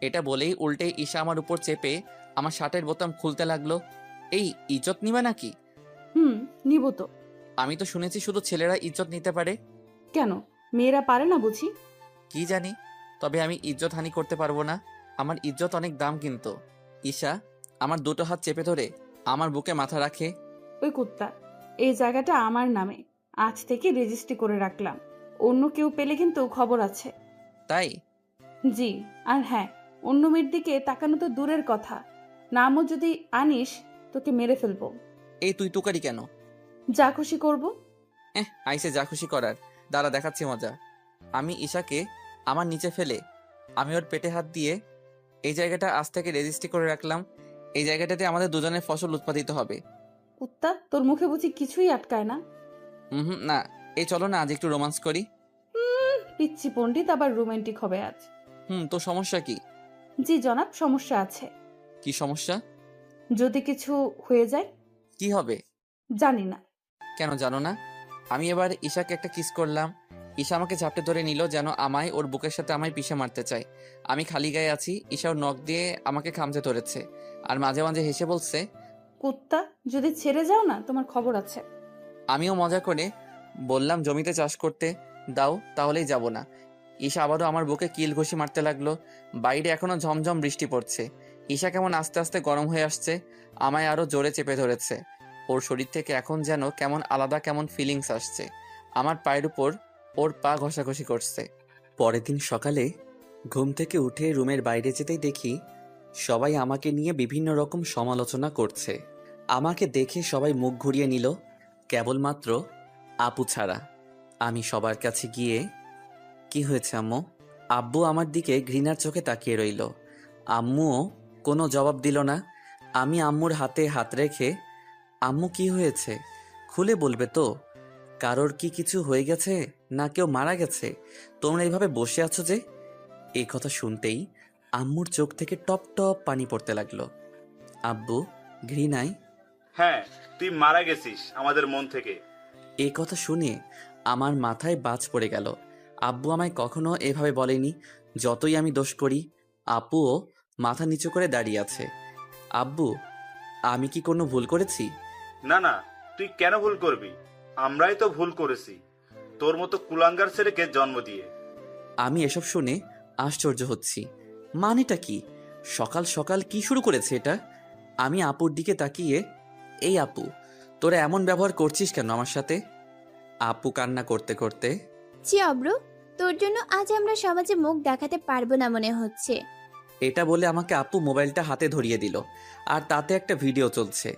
এটা বলেই উল্টে ঈশা আমার উপর চেপে আমার শার্টের বোতাম খুলতে লাগলো। এই ইজ্জত নিবা নাকি? হুম, নিব তো। আমি তো শুনেছি শুধু ছেলেরা ইজ্জত নিতে পারে। কেন, মেয়েরা পারে না বুঝি? কি জানি, তবে আমি ইজ্জত হানি করতে পারবো না। আমার ইজ্জত অনেক দাম কিন্তু। ঈশা আমার দুটো হাত চেপে ধরে আমার বুকে মাথা রাখে। ওই কুত্তা, এই জায়গাটা আমার নামে আজ থেকে রেজিস্ট্রি করে রাখলাম। অন্য কেউ পেলে কিন্তু খবর আছে। তাই? জি। আর হ্যাঁ, অন্য মেয়ের দিকে তাকানো তো দূরের কথা, নামও যদি আনিস তোকে মেরে ফেলবো। এই তুই তুকারি কেন? যা খুশি করব। আইসে যা খুশি করার, দাঁড়া দেখাচ্ছি মজা। আমি ঈশাকে আমার নিচে ফেলে আমি ওর পেটে হাত দিয়ে এই জায়গাটা আজ থেকে রেজিস্ট্রি করে রাখলাম। এই জায়গাটাতে আমাদের দুজনের ফসল উৎপাদিত হবে। কুত্তা, তোর মুখে বুঝি কিছুই আটকায় না? হুম, না। এই চলো না আজ একটু রোমান্স করি। পিচ্ছি পণ্ডিত আবার রোমান্টিক হবে আজ? তো সমস্যা কি? জি জনাব, সমস্যা আছে। কি সমস্যা? যদি কিছু হয়ে যায়? কি হবে? জানি না। কেন জানো না? আমি এবার ঈশাকে একটা কিস করলাম। ঈশা আমাকে ঝাপটে ধরে নিল যেন আমায় ওর বুকের সাথে আমায় পিষে মারতে চায়। আমি খালি গায়ে আছি, ঈশা ওর নখ দিয়ে আমাকে খামচে ধরেছে আর মাঝে মাঝে হেসে বলছে। কুত্তা, যদি ছেড়ে যাও না তোমার খবর আছে। আমিও মজা করে বললাম জমিতে চাষ করতে দাও, তাহলেই যাব না। ঈশা আবারও আমার বুকে কিল ঘুষি মারতে লাগলো। বাইরে এখনো ঝমঝম বৃষ্টি পড়ছে। ঈশা কেমন আস্তে আস্তে গরম হয়ে আসছে, আমায় আরো জোরে চেপে ধরেছে। ওর শরীর থেকে এখন যেন কেমন আলাদা কেমন ফিলিংস আসছে। আমার পায়ের উপর ওর পা ঘষাঘষি করছে। পরের দিন সকালে ঘুম থেকে উঠে রুমের বাইরে যেতেই দেখি সবাই আমাকে নিয়ে বিভিন্ন রকম সমালোচনা করছে। আমাকে দেখে সবাই মুখ ঘুরিয়ে নিল, কেবলমাত্র আপু ছাড়া। আমি সবার কাছে গিয়ে, কি হয়েছে আম্মু? আব্বু আমার দিকে ঘৃণার চোখে তাকিয়ে রইল। আম্মুও কোনো জবাব দিল না। আমি আম্মুর হাতে হাত রেখে, আম্মু কি হয়েছে খুলে বলবে তো? কারোর কি কিছু হয়ে গেছে না কেউ মারা গেছে? তোমরা এইভাবে বসে আছো যে? এই কথা শুনতেই আম্মুর চোখ থেকে টপ টপ পানি পড়তে লাগলো। আব্বু ঘৃণায়, হ্যাঁ, তুই মারা গেছিস আমাদের মন থেকে। এই কথা শুনে আমার মাথায় বাজ পড়ে গেল। আব্বু আমায় কখনো এভাবে বলেনি। যতই আমি দোষ করি, আপুও মাথা নিচু করে দাঁড়িয়ে আছে। আব্বু, আমি কি কোনো ভুল করেছি? না না, তুই কেন ভুল করবি? আমরাই তো ভুল করেছি তোর মতো কুলাঙ্গার ছেলেকে জন্ম দিয়ে। আমি এসব শুনে আশ্চর্য হচ্ছি। মানেটা কি? সকাল সকাল কি শুরু করেছে এটা? আমি আপুর দিকে তাকিয়ে, এই আপু, তোরা এমন ব্যবহার করছিস কেন আমার সাথে? আপু কান্না করতে করতে, ছি অব্র, তোর জন্য আজ আমরা সমাজে মুখ দেখাতে পারবো না মনে হচ্ছে। এটা বলে আমাকে আপু মোবাইলটা হাতে ধরিয়ে দিল। আর তাতে একটা ভিডিও চলছে।